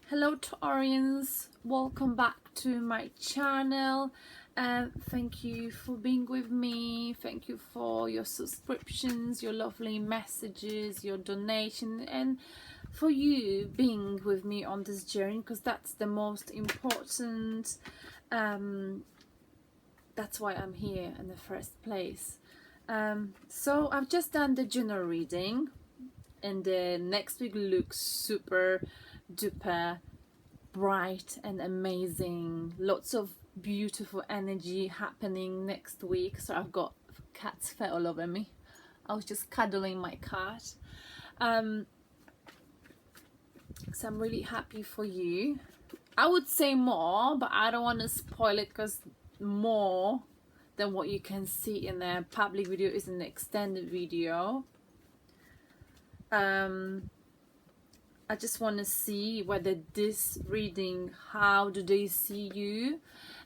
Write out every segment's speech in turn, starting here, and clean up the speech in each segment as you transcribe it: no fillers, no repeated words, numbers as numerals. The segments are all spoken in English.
Hello Taurians, welcome back to my channel and thank you for being with me. Thank you for your subscriptions, your lovely messages, your donation, and for you being with me on this journey, because that's the most important. That's why I'm here in the first place. So I've just done the general reading, and the next week looks super duper bright and amazing. Lots of beautiful energy happening next week. So I've got cats fell all over me. I was just cuddling my cat. So I'm really happy for you. I would say more, but I don't want to spoil it, because more than what you can see in the public video is an extended video. I just want to see whether this reading, how do they see you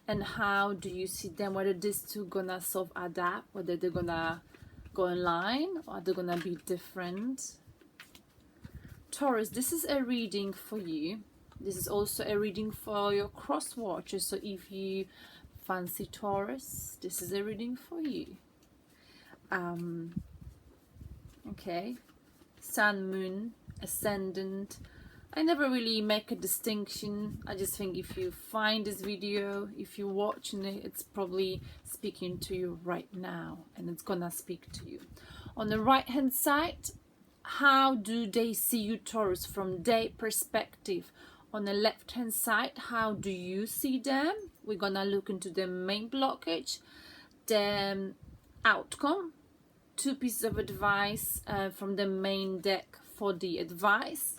and how do you see them, whether these two gonna self-adapt, whether they're gonna go in line or they're gonna be different. Taurus, this is a reading for you. This is also a reading for your cross watchers. So if you fancy Taurus, this is a reading for you. Okay, Sun, Moon, Ascendant. I never really make a distinction. I just think if you find this video, if you're watching it, it's probably speaking to you right now, and it's gonna speak to you. On the right hand side, how do they see you, Taurus, from their perspective? On the left hand side, how do you see them? We're gonna look into the main blockage, the outcome, two pieces of advice from the main deck for the advice,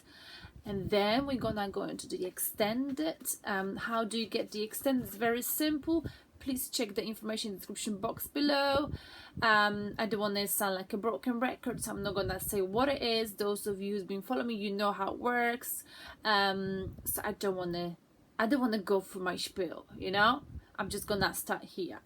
and then we're gonna go into the extended. How do you get the extended? It's very simple. Please check the information in the description box below. I don't want to sound like a broken record, so I'm not gonna say what it is. Those of you who's been following me, you know how it works. So I don't wanna go through my spiel, you know. I'm just gonna start here.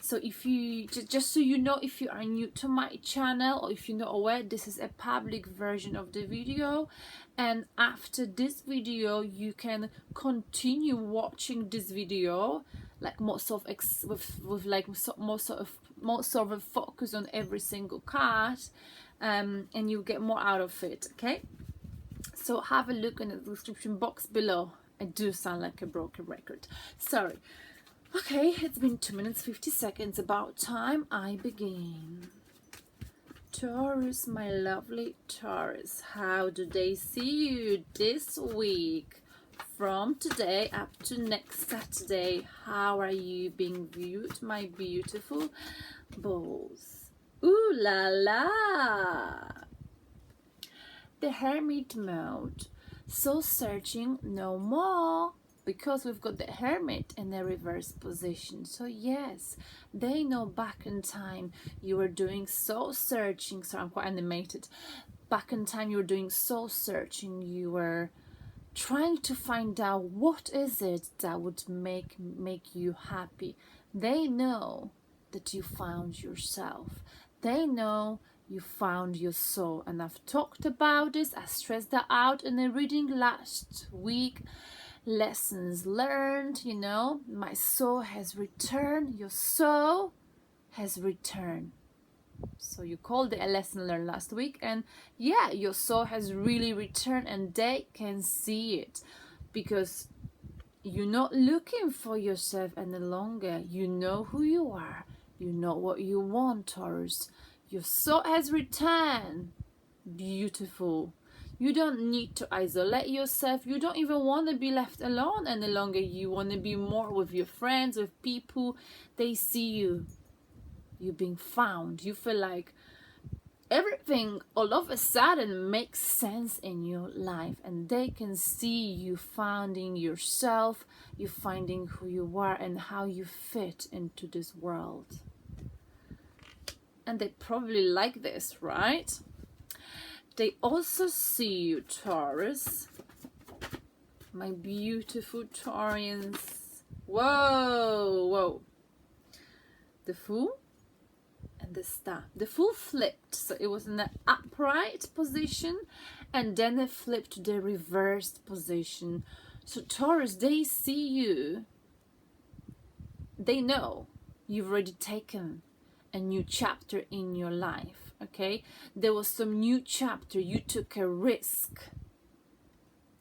So if you just so you know, if you are new to my channel or if you're not aware, this is a public version of the video, and after this video you can continue watching this video, like more sort of a focus on every single card, and you'll get more out of it. Okay, so have a look in the description box below. I do sound like a broken record, sorry. Okay, it's been 2 minutes 50 seconds. About time I begin. Taurus, my lovely Taurus, how do they see you this week? From today up to next Saturday, how are you being viewed, my beautiful balls? Ooh la la! The Hermit mode. So searching no more, because we've got the Hermit in the reverse position. So yes, they know back in time you were doing soul searching. So I'm quite animated. Back in time you were doing soul searching. You were trying to find out what is it that would make you happy. They know that you found yourself. They know you found your soul. And I've talked about this. I stressed that out in the reading last week. Lessons learned, you know, my soul has returned, your soul has returned. So you called it a lesson learned last week, and yeah, your soul has really returned, and they can see it, because you're not looking for yourself any longer. You know who you are, you know what you want, Taurus. Your soul has returned. Beautiful. You don't need to isolate yourself. You don't even want to be left alone any longer. You want to be more with your friends, with people. They see you. You're being found. You feel like everything all of a sudden makes sense in your life. And they can see you finding yourself. You finding who you are and how you fit into this world. And they probably like this, right? They also see you, Taurus, my beautiful Taurians. Whoa, whoa. The Fool and the Star. The Fool flipped, so it was in an upright position, and then it flipped to the reversed position. So Taurus, they see you, they know you've already taken a new chapter in your life, okay? There was some new chapter, you took a risk.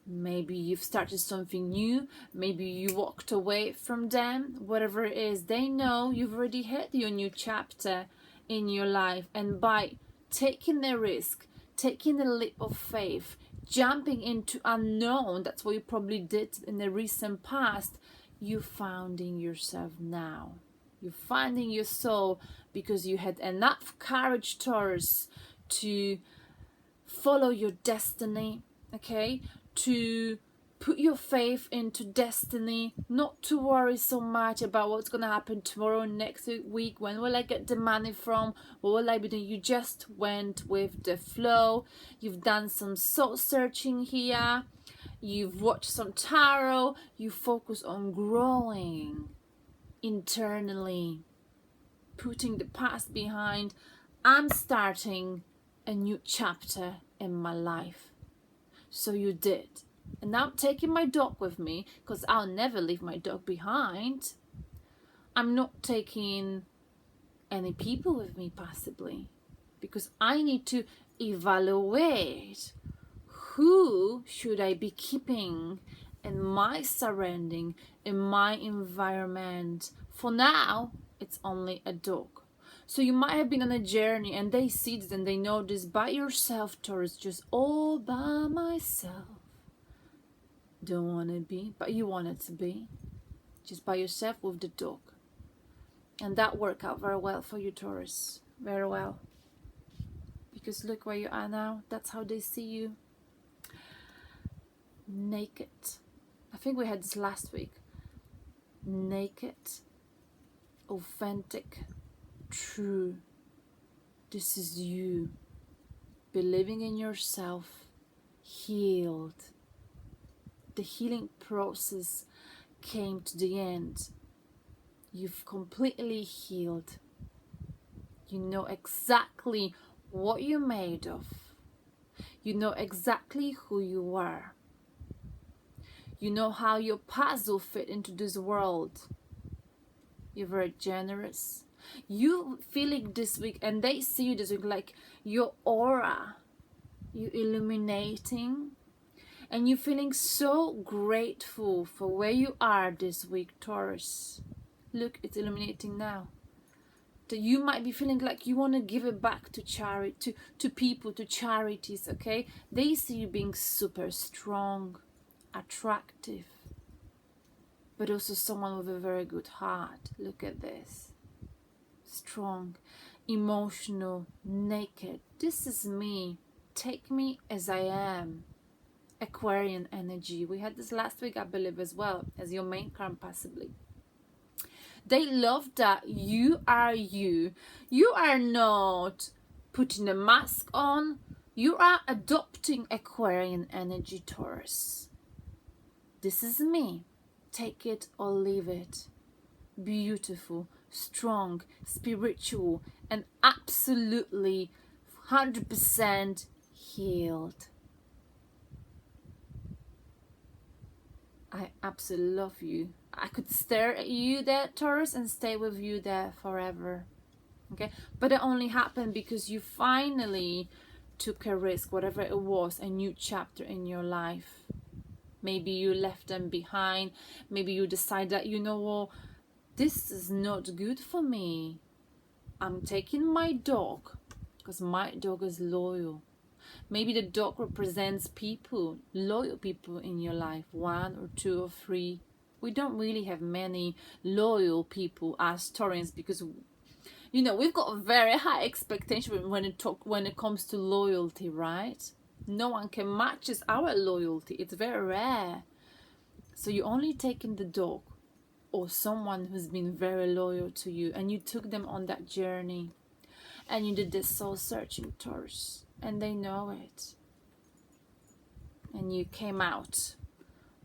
Maybe you've started something new, maybe you walked away from them, whatever it is, they know you've already had your new chapter in your life. And by taking the risk, taking the leap of faith, jumping into unknown, that's what you probably did in the recent past, you're finding yourself now. You're finding your soul because you had enough courage, Taurus, to follow your destiny, okay? To put your faith into destiny, not to worry so much about what's going to happen tomorrow, next week, when will I get the money from, what will I be doing. You just went with the flow. You've done some soul searching here, you've watched some tarot, you focus on growing internally, putting the past behind. I'm starting a new chapter in my life. So you did. And now I'm taking my dog with me, because I'll never leave my dog behind. I'm not taking any people with me possibly, because I need to evaluate who should I be keeping in my surrounding, in my environment. For now, it's only a dog. So you might have been on a journey and they see this and they know this by yourself, Taurus, just all by myself. Don't want to be, but you want it to be. Just by yourself with the dog. And that worked out very well for you, Taurus. Very well. Because look where you are now. That's how they see you. Naked. I think we had this last week. Naked. Authentic. True. This is you. Believing in yourself. Healed. The healing process came to the end. You've completely healed. You know exactly what you're made of. You know exactly who you are. You know how your puzzle fit into this world. You're very generous. You feeling this week, and they see you this week, like your aura, you illuminating, and you're feeling so grateful for where you are this week, Taurus. Look, it's illuminating now. That you might be feeling like you want to give it back to charity, to people, to charities, okay? They see you being super strong, attractive, but also someone with a very good heart. Look at this. Strong, emotional, naked. This is me. Take me as I am. Aquarian energy. We had this last week, I believe, as well, as your main card possibly. They love that you are you. You are not putting a mask on. You are adopting Aquarian energy, Taurus. This is me. Take it or leave it. Beautiful, strong, spiritual, and absolutely 100% healed. I absolutely love you. I could stare at you there, Taurus, and stay with you there forever. Okay, but it only happened because you finally took a risk, whatever it was, a new chapter in your life. Maybe you left them behind. Maybe you decided that, you know what, this is not good for me. I'm taking my dog because my dog is loyal. Maybe the dog represents people, loyal people in your life, 1 or 2 or 3. We don't really have many loyal people as Taurians because, you know, we've got a very high expectation when it comes to loyalty, right? No one can match our loyalty. It's very rare. So you're only taking the dog or someone who's been very loyal to you, and you took them on that journey, and you did this soul searching, Taurus, and they know it, and you came out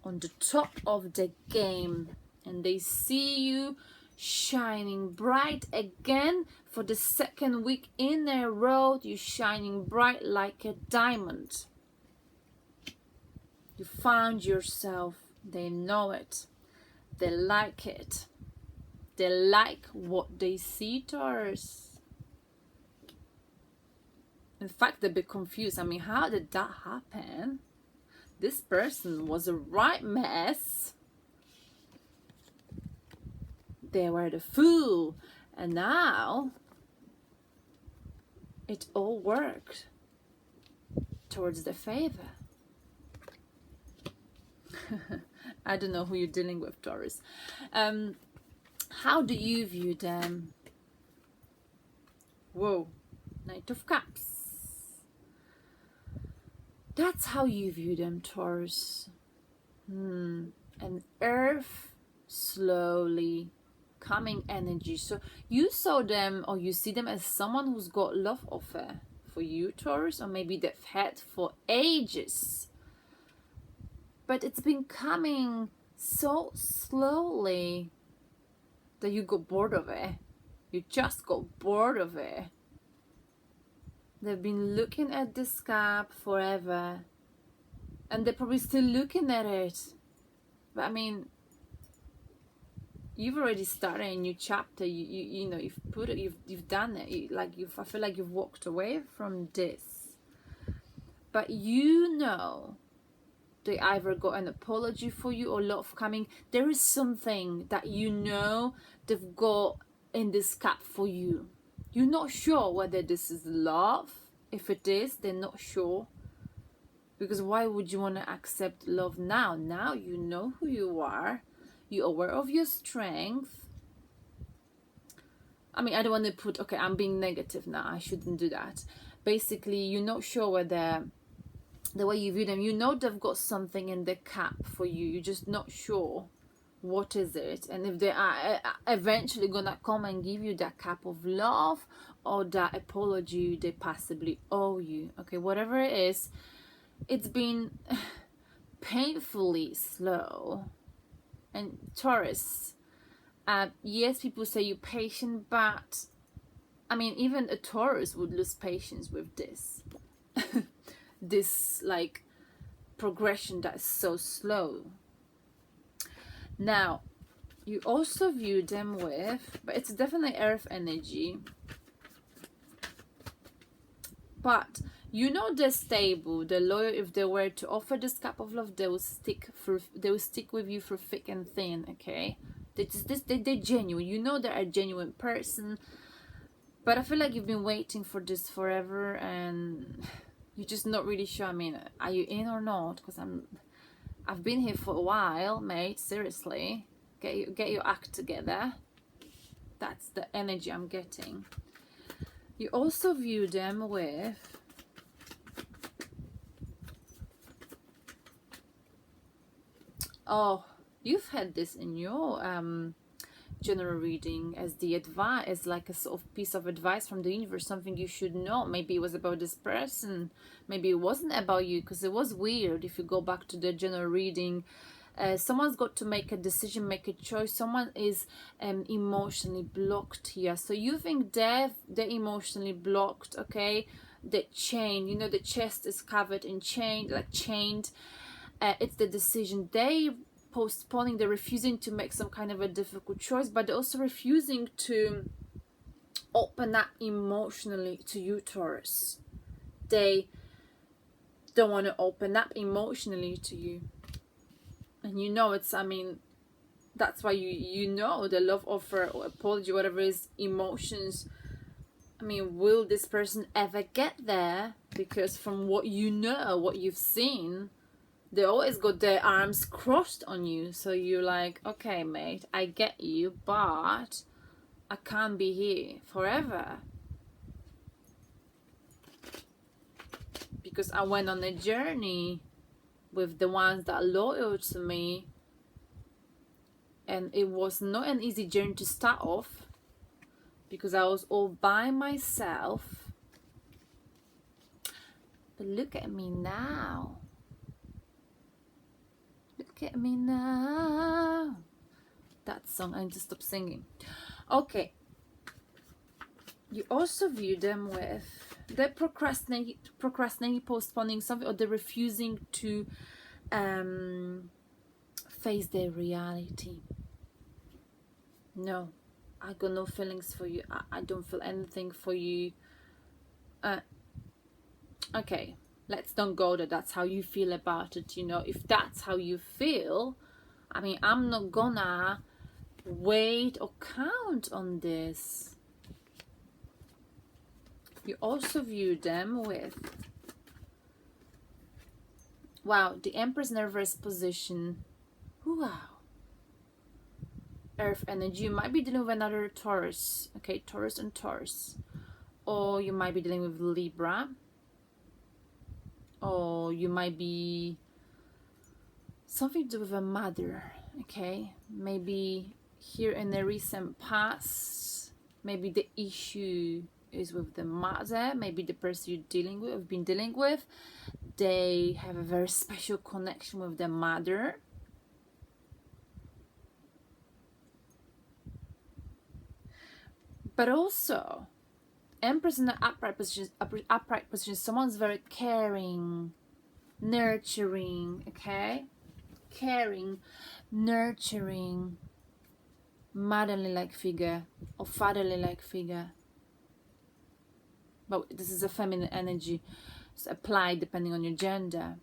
on the top of the game, and they see you shining bright again for the 2nd week in a row. You're shining bright like a diamond. You found yourself They know it. They like it. They like what they see, Taurus. In fact, they're a bit confused. I mean, how did that happen? This person was a right mess. They were the fool. And now it all worked towards their favor. I don't know who you're dealing with, Taurus. How do you view them? Whoa, Knight of Cups. That's how you view them, Taurus. An earth slowly coming energy. So you saw them, or you see them as someone who's got love offer for you, Taurus, or maybe they've had for ages. But it's been coming so slowly that you got bored of it. You just got bored of it. They've been looking at this gap forever, and they're probably still looking at it. But I mean, you've already started a new chapter. You know, you've put it, you've done it. I feel like you've walked away from this. But you know, they either got an apology for you or love coming. There is something that you know they've got in this cap for you. You're not sure whether this is love. If it is, they're not sure. Because why would you want to accept love now? Now you know who you are. You're aware of your strength. I mean, I don't want to put, okay, I'm being negative now. I shouldn't do that. Basically, you're not sure whether the way you view them, you know they've got something in the cap for you. You're just not sure what is it, and if they are eventually gonna come and give you that cap of love or that apology they possibly owe you. Okay, whatever it is, it's been painfully slow. And Taurus, yes, people say you're patient, but I mean, even a Taurus would lose patience with this. This like progression that's so slow. Now, you also view them with, but it's definitely earth energy. But you know they're stable, they're loyal. If they were to offer this cup of love, they will stick with you through thick and thin. Okay, they're genuine. You know they're a genuine person. But I feel like you've been waiting for this forever, and you're just not really sure. I mean, are you in or not? Because I've been here for a while, mate. Seriously, get your act together. That's the energy I'm getting. You also view them with, oh, you've had this in your general reading as the advice, as like a sort of piece of advice from the universe, something you should know. Maybe it was about this person, maybe it wasn't about you, because it was weird. If you go back to the general reading, someone's got to make a decision, make a choice. Someone is emotionally blocked here. So you think they're emotionally blocked, okay? The chain, you know, the chest is covered in chain, like chained. It's the decision. They postponing, they're refusing to make some kind of a difficult choice, but they're also refusing to open up emotionally to you, Taurus. They don't want to open up emotionally to you. And you know it's, I mean, that's why you know the love offer or apology, whatever is emotions. I mean, will this person ever get there? Because from what you know, what you've seen, they always got their arms crossed on you. So you're like, okay, mate, I get you, but I can't be here forever. Because I went on a journey with the ones that are loyal to me. And it was not an easy journey to start off, because I was all by myself. But look at me now. Look at me now. That song, I need to stop singing. Okay. You also view them with, they're procrastinating, postponing something, or they're refusing to face their reality. No, I got no feelings for you. I don't feel anything for you. Okay, let's don't go there. That's how you feel about it. You know, if that's how you feel, I mean, I'm not gonna wait or count on this. You also view them with, wow, the Empress in reverse position. Wow. Earth energy. You might be dealing with another Taurus. Okay, Taurus and Taurus. Or you might be dealing with Libra. Or you might be something to do with a mother. Okay, maybe here in the recent past, maybe the issue is with the mother. Maybe the person you're dealing with, have been dealing with, they have a very special connection with their mother. But also, Empress in the upright position, someone's very caring, nurturing, okay? Caring, nurturing, motherly-like figure or fatherly-like figure. But this is a feminine energy. It's applied depending on your gender.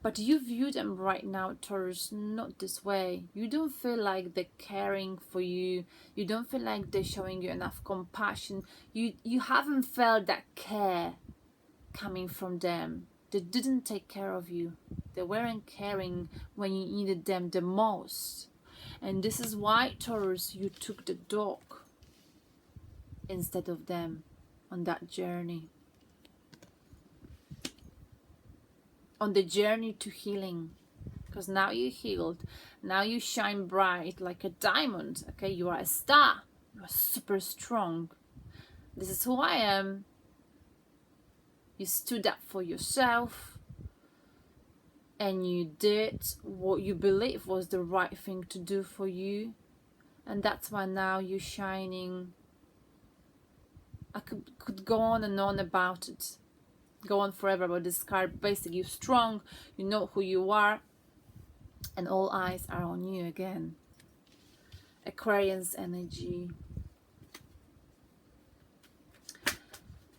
But you view them right now, Taurus, not this way. You don't feel like they're caring for you. You don't feel like they're showing you enough compassion. You haven't felt that care coming from them. They didn't take care of you. They weren't caring when you needed them the most. And this is why, Taurus, you took the dog instead of them on that journey. On the journey to healing, because now you're healed, now you shine bright like a diamond. Okay, you are a star, you are super strong. This is who I am. You stood up for yourself and you did what you believe was the right thing to do for you, and that's why now you're shining. I could go on and on about it, go on forever about this card. Basically, you're strong, you know who you are, and all eyes are on you again. Aquarius energy.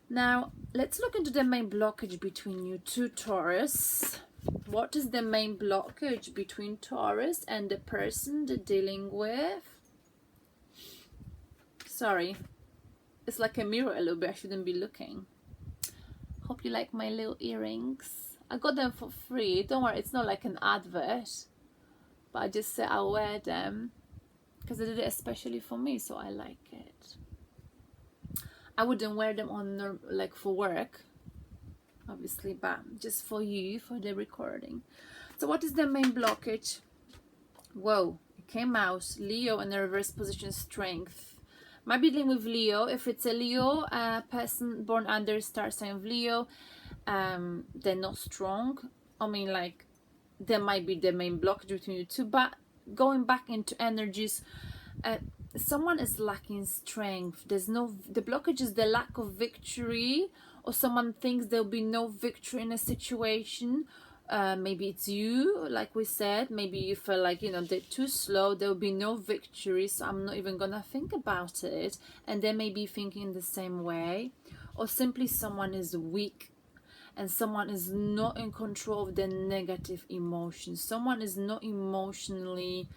Now let's look into the main blockage between you two, Taurus. What is the main blockage between Taurus and the person they're dealing with? Sorry, it's like a mirror a little bit. I shouldn't be looking. Hope you like my little earrings. I got them for free. Don't worry, it's not like an advert. But I just said I'll wear them because they did it especially for me, so I like it. I wouldn't wear them on like for work, obviously, but just for you, for the recording. So what is the main blockage? Whoa, it came out. Leo in the reverse position, strength. Might be dealing with Leo. If it's a Leo person born under star sign of Leo, they're not strong. I mean, like, there might be the main blockage between you two. But going back into energies, someone is lacking strength. There's no, the blockage is the lack of victory, or someone thinks there'll be no victory in a situation. Maybe it's you, like we said. Maybe you feel like, you know, they're too slow, there'll be no victory, so I'm not even gonna think about it. And they may be thinking the same way. Or simply someone is weak and someone is not in control of their negative emotions. Someone is not emotionally,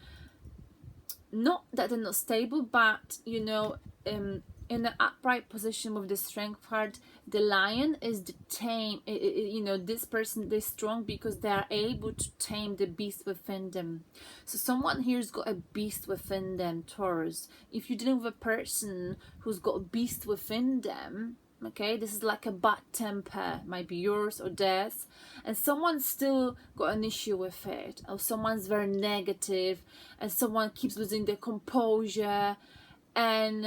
not that they're not stable, but, you know, in the upright position with the strength card, the lion is the tame. You know, this person, they're strong because they are able to tame the beast within them. So someone here's got a beast within them, Taurus. If you're dealing with a person who's got a beast within them, okay, this is like a bad temper, might be yours or theirs, and someone's still got an issue with it, or someone's very negative and someone keeps losing their composure, and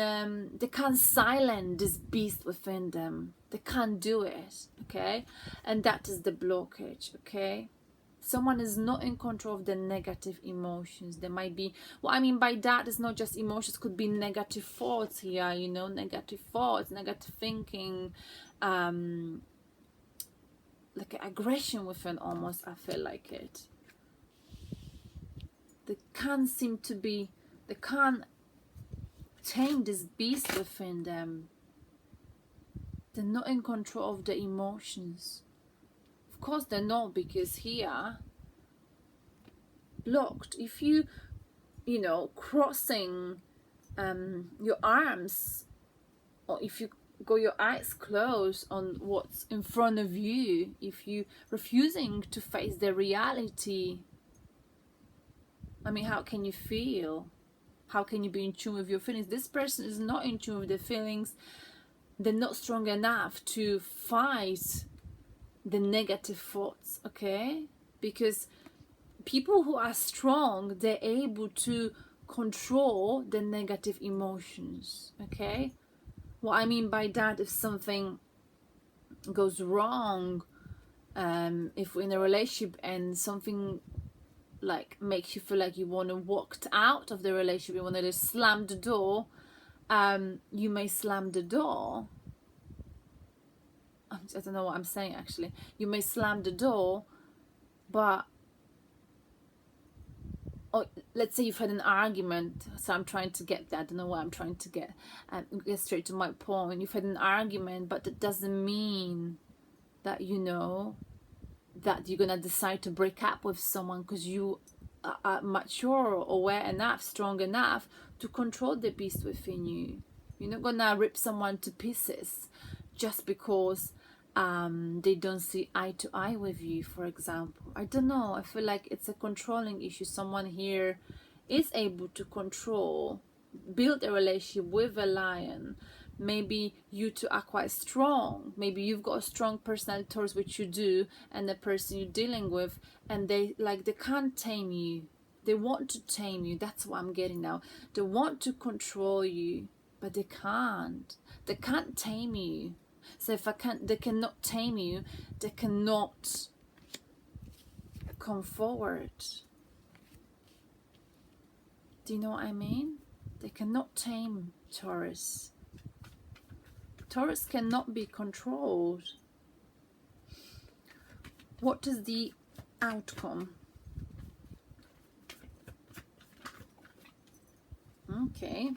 they can't silence this beast within them. They can't do it, okay? And that is the blockage, okay? Someone is not in control of the negative emotions. There might be, what I mean by that is not just emotions, could be negative thoughts here, you know, negative thoughts, negative thinking, like aggression within almost, I feel like it. they can't seem to be, they can't tame this beast within them. They're not in control of the emotions. Of course they're not, because here, blocked. If you crossing your arms, or if you got your eyes closed on what's in front of you, if you refusing to face the reality, I mean, how can you feel? How can you be in tune with your feelings? This person is not in tune with their feelings. They're not strong enough to fight the negative thoughts, okay? Because people who are strong, they're able to control the negative emotions, okay? What I mean by that, if something goes wrong, if we're in a relationship and something like makes you feel like you want to walk out of the relationship, you want to just slam the door, you may slam the door. I don't know what I'm saying actually. You may slam the door, but let's say you've had an argument. So I'm trying to get that. I don't know what I'm trying to get straight to my point. You've had an argument, but that doesn't mean that that you're gonna decide to break up with someone, because you are mature, aware enough, strong enough to control the beast within you. You're not gonna rip someone to pieces just because they don't see eye to eye with you, for example. I don't know, I feel like it's a controlling issue. Someone here is able to control, build a relationship with a lion. Maybe you two are quite strong. Maybe you've got a strong personality, Taurus, which you do, and the person you're dealing with, and they can't tame you. They want to tame you. That's what I'm getting now. They want to control you, but they can't. They can't tame you. So if they cannot tame you, they cannot come forward. Do you know what I mean? They cannot tame Taurus. Taurus cannot be controlled. What is the outcome? Okay,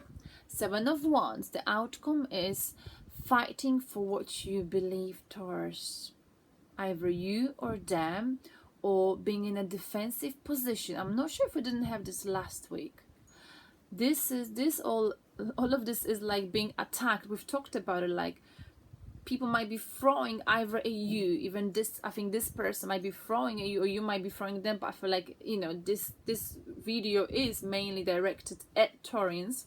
7 of Wands. The outcome is fighting for what you believe, Taurus. Either you or them, or being in a defensive position. I'm not sure if we didn't have this last week. All of this is like being attacked. We've talked about it, like people might be throwing either at you, even this, I think this person might be throwing at you, or you might be throwing them, but I feel like, this video is mainly directed at Taurians.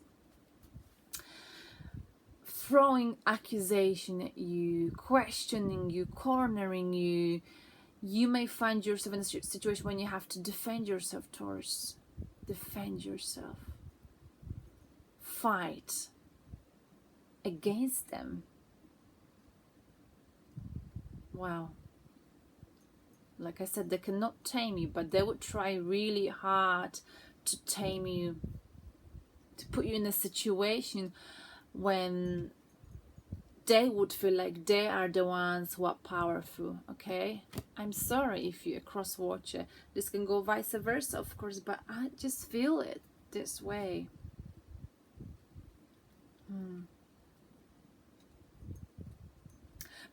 Throwing accusation at you, questioning you, cornering you. You may find yourself in a situation when you have to defend yourself, Taurus. Defend yourself. Fight against them. Wow. Like I said, they cannot tame you, but they would try really hard to tame you, to put you in a situation when they would feel like they are the ones who are powerful, okay? I'm sorry if you're a cross watcher. This can go vice versa, of course, but I just feel it this way.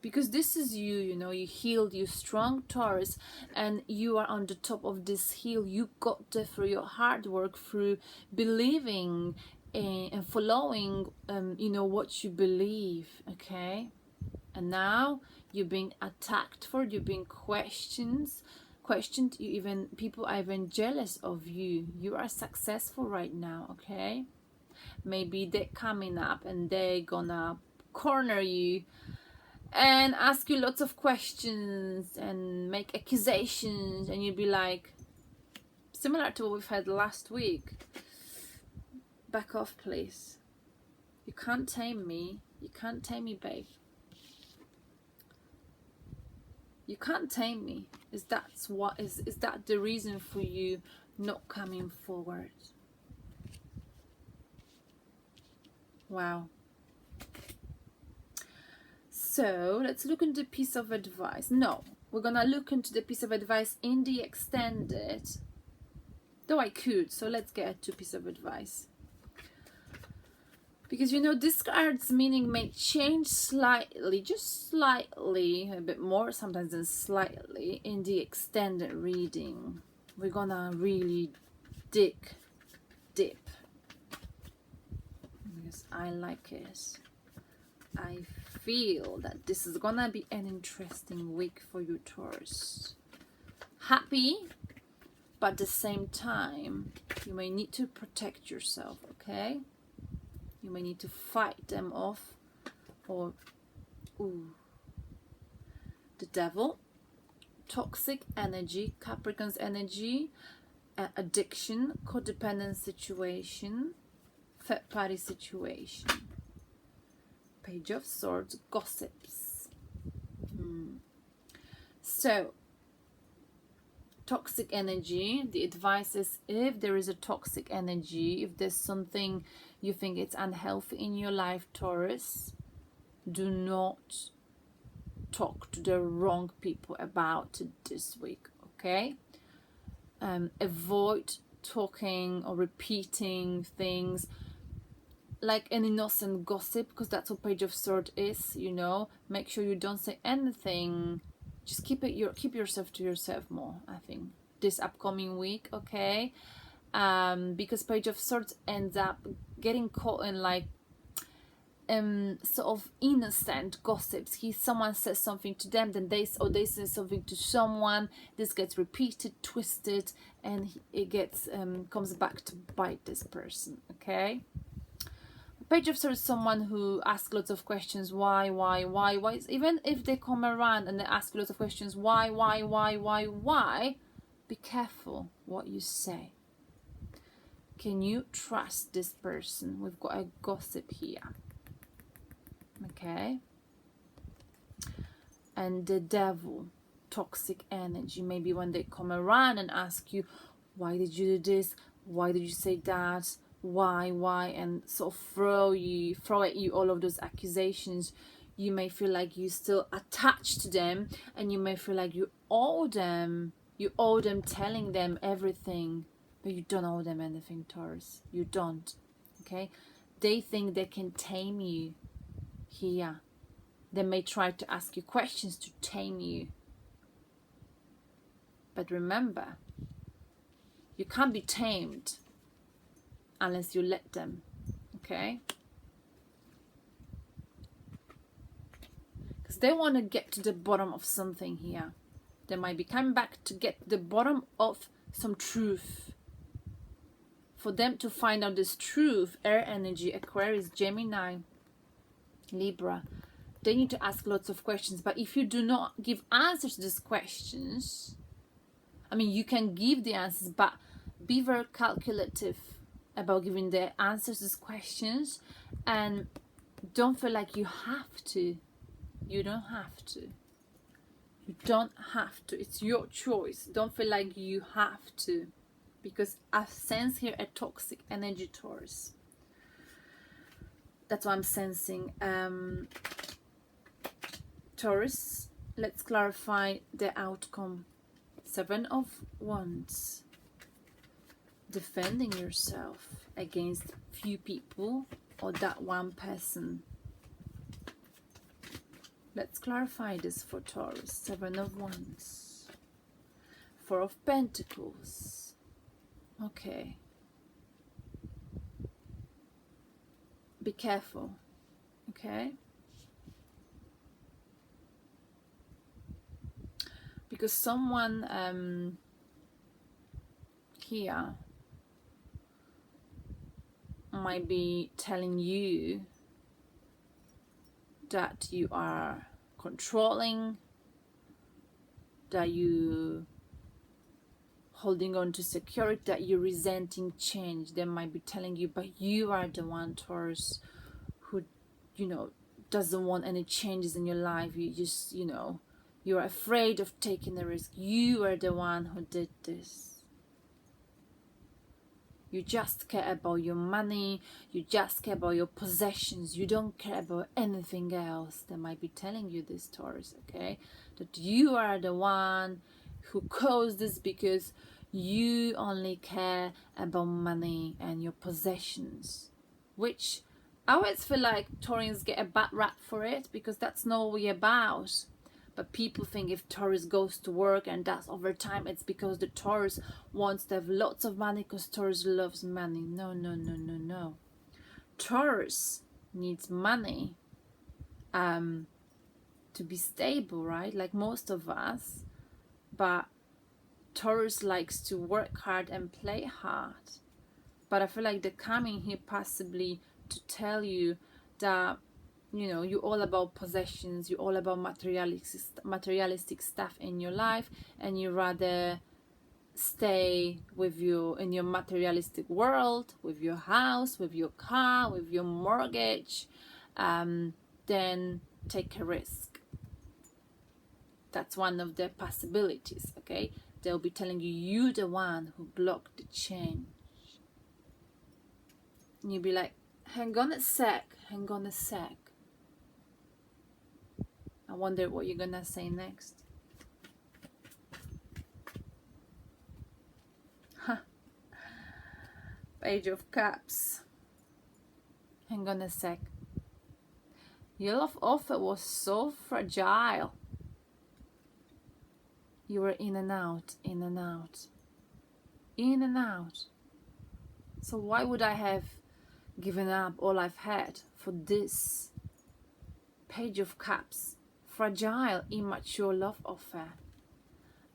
Because this is you, you healed, you strong Taurus, and you are on the top of this hill. You got there through your hard work, through believing and following, what you believe, okay? And now you're being attacked for it, you're being questioned. People are even jealous of you. You are successful right now, okay? Maybe they're coming up and they're gonna corner you and ask you lots of questions and make accusations, and you'd be like, similar to what we've had last week, back off please. You can't tame me. You can't tame me, babe. You can't tame me. Is that the reason for you not coming forward? Wow. So let's look into the piece of advice. No, we're gonna look into the piece of advice in the extended Though I could. So let's get 2 pieces of advice. Because you know, this card's meaning may change slightly, just slightly, a bit more sometimes than slightly, in the extended reading. We're gonna really dig deep. Because I like it. I feel that this is gonna be an interesting week for you, Taurus. Happy, but at the same time, you may need to protect yourself, okay? You may need to fight them off. Or, ooh, the devil, toxic energy, Capricorn's energy, addiction, codependent situation, third party situation, Page of Swords, gossips. So, toxic energy, the advice is, if there is a toxic energy, if there's something you think it's unhealthy in your life, Taurus, do not talk to the wrong people about it this week, okay? Avoid talking or repeating things like an innocent gossip, because that's what Page of Swords is, you know. Make sure you don't say anything. Just keep yourself to yourself more, I think, this upcoming week, okay? Because Page of Swords ends up getting caught in like sort of innocent gossips. Someone says something to them, then they say something to someone. This gets repeated, twisted, and it gets comes back to bite this person, okay? Page of Swords is someone who asks lots of questions. Why? Even if they come around and they ask lots of questions, why? Be careful what you say. Can you trust this person? We've got a gossip here. Okay. And the devil, toxic energy. Maybe when they come around and ask you, why did you do this? Why did you say that? Why, and sort of throw at you all of those accusations, you may feel like you still attached to them, and you may feel like you owe them telling them everything, but you don't owe them anything, Taurus. You don't, okay? They think they can tame you here. They may try to ask you questions to tame you, but remember, you can't be tamed unless you let them, okay? Because they want to get to the bottom of something here. They might be coming back to get to the bottom of some truth. For them to find out this truth, air energy, Aquarius, Gemini, Libra, they need to ask lots of questions. But if you do not give answers to these questions, I mean, you can give the answers, but be very calculative about giving the answers to these questions, and don't feel like you have to. You don't have to. You don't have to. It's your choice. Don't feel like you have to, because I sense here a toxic energy, Taurus. That's what I'm sensing. Taurus, let's clarify the outcome. 7 of Wands. Defending yourself against few people or that one person. Let's clarify this for Taurus. 7 of Wands. 4 of Pentacles. Okay. Be careful. Okay? Because someone here might be telling you that you are controlling, that you holding on to security, that you're resenting change. They might be telling you, but you are the one, Taurus, who, you know, doesn't want any changes in your life. You just, you know, you're afraid of taking the risk. You are the one who did this. You just care about your money. You just care about your possessions. You don't care about anything else. They might be telling you this, Taurus, okay? That you are the one who caused this because You only care about money and your possessions, which I always feel like Taurians get a bad rap for it, because that's not what we're about. But people think if Taurus goes to work and does overtime, it's because the Taurus wants to have lots of money, because Taurus loves money. No, no, no, no, no. Taurus needs money to be stable, right? Like most of us. But Taurus likes to work hard and play hard. But I feel like they're coming here possibly to tell you that, you know, you're all about possessions, you're all about materialistic stuff in your life, and you rather stay with you in your materialistic world, with your house, with your car, with your mortgage, then take a risk. That's one of the possibilities, okay? They'll be telling you, you're the one who blocked the change. And you'll be like, hang on a sec. I wonder what you're gonna say next. Page of Cups. Hang on a sec. Your love offer was so fragile. You were in and out, in and out, in and out. So why would I have given up all I've had for this? Page of Cups. Fragile, immature love offer.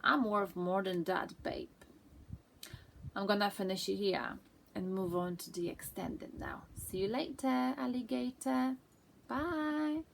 I'm worth more than that, babe. I'm gonna finish it here and move on to the extended now. See you later, alligator. Bye.